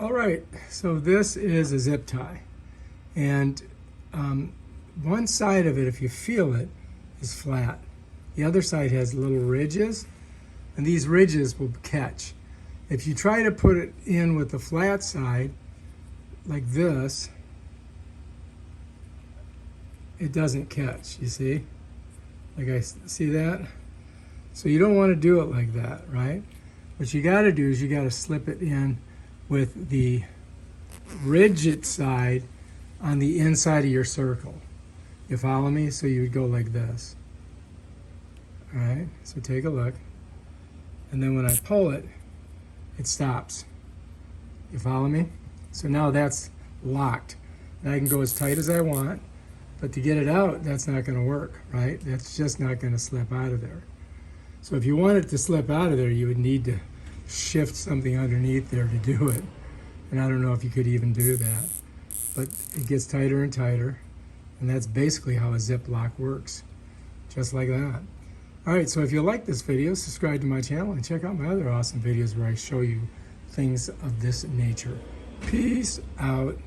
All right, so this is a zip tie, and one side of it, if you feel it, is flat. The other side has little ridges, and these ridges will catch. If you try to put it in with the flat side, like this, it doesn't catch, you see? Like I see that? So you don't want to do it like that, right? What you got to do is you got to slip it in with the rigid side on the inside of your circle. You follow me? So you would go like this. All right, so take a look. And then when I pull it, it stops. You follow me? So now that's locked. And I can go as tight as I want, but to get it out, that's not going to work, right? That's just not going to slip out of there. So if you want it to slip out of there, you would need to shift something underneath there to do it. And I don't know if you could even do that. But it gets tighter and tighter. And that's basically how a zip lock works. Just like that. All right, so if you like this video, subscribe to my channel and check out my other awesome videos where I show you things of this nature. Peace out.